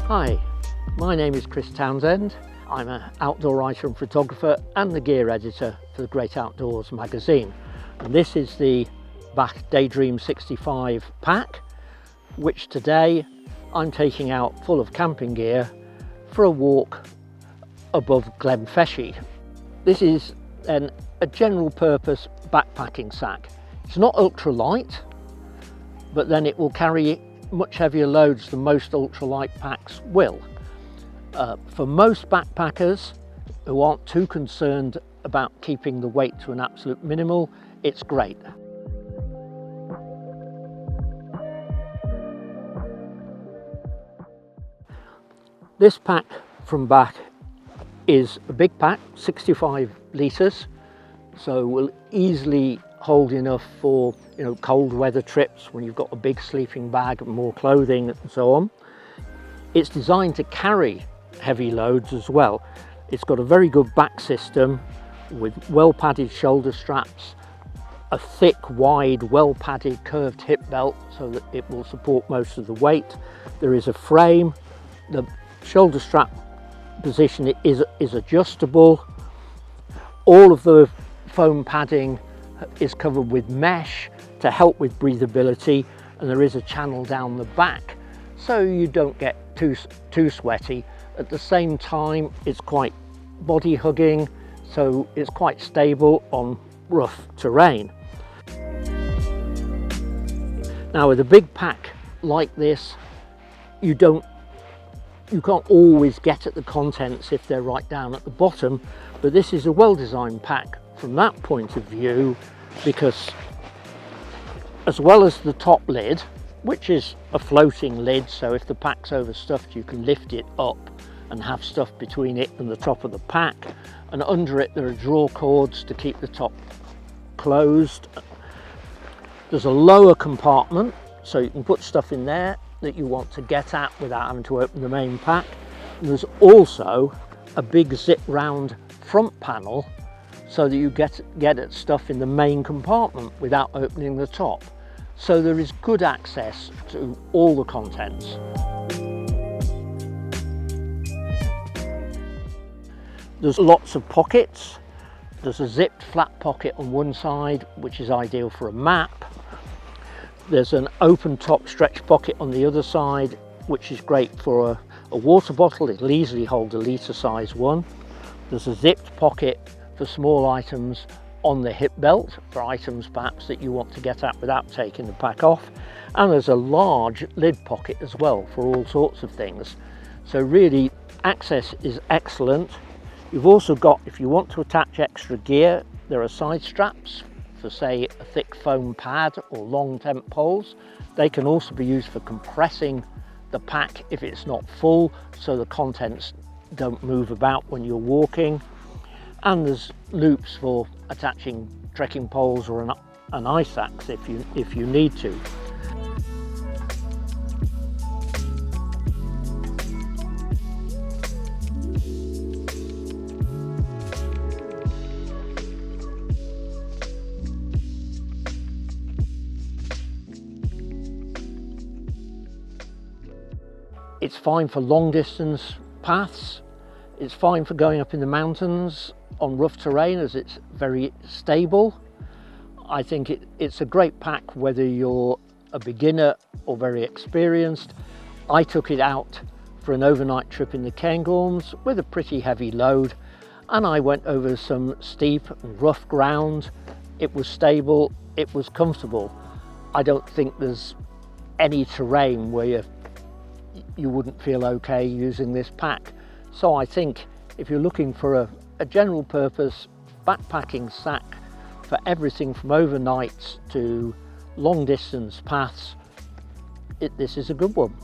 Hi, my name is Chris Townsend. I'm an outdoor writer and photographer and the gear editor for the Great Outdoors magazine. And this is the BACH Daydream 65 pack, which today I'm taking out full of camping gear for a walk above Glenfeshie. This is then a general purpose backpacking sack. It's not ultra light, but then it will carry much heavier loads than most ultralight packs will. For most backpackers who aren't too concerned about keeping the weight to an absolute minimal, it's great. This pack from BACH is a big pack, 65 litres, so will easily hold enough for cold weather trips when you've got a big sleeping bag and more clothing and so on. It's designed to carry heavy loads as well. It's got a very good back system with well padded shoulder straps, a thick, wide, well padded curved hip belt so that it will support most of the weight. There is a frame. The shoulder strap position is adjustable. All of the foam padding is covered with mesh to help with breathability, and there is a channel down the back so you don't get too sweaty. At the same time, it's quite body hugging, so it's quite stable on rough terrain. Now with a big pack like this, you can't always get at the contents if they're right down at the bottom, but this is a well-designed pack from that point of view, because as well as the top lid, which is a floating lid, so if the pack's overstuffed you can lift it up and have stuff between it and the top of the pack, and under it there are drawer cords to keep the top closed. There's a lower compartment so you can put stuff in there that you want to get at without having to open the main pack. And there's also a big zip round front panel so that you get at stuff in the main compartment without opening the top. So there is good access to all the contents. There's lots of pockets. There's a zipped flat pocket on one side, which is ideal for a map. There's an open top stretch pocket on the other side, which is great for a water bottle. It'll easily hold a litre size one. There's a zipped pocket for small items on the hip belt, for items perhaps that you want to get at without taking the pack off. And there's a large lid pocket as well for all sorts of things. So really, access is excellent. You've also got, if you want to attach extra gear, there are side straps for, say, a thick foam pad or long tent poles. They can also be used for compressing the pack if it's not full, so the contents don't move about when you're walking. And there's loops for attaching trekking poles or an ice axe if you need to. It's fine for long distance paths. It's fine for going up in the mountains on rough terrain as it's very stable. I think it's a great pack whether you're a beginner or very experienced. I took it out for an overnight trip in the Cairngorms with a pretty heavy load, and I went over some steep and rough ground. It was stable, it was comfortable. I don't think there's any terrain where you wouldn't feel okay using this pack. So I think if you're looking for a general purpose backpacking sack for everything from overnights to long distance paths, this is a good one.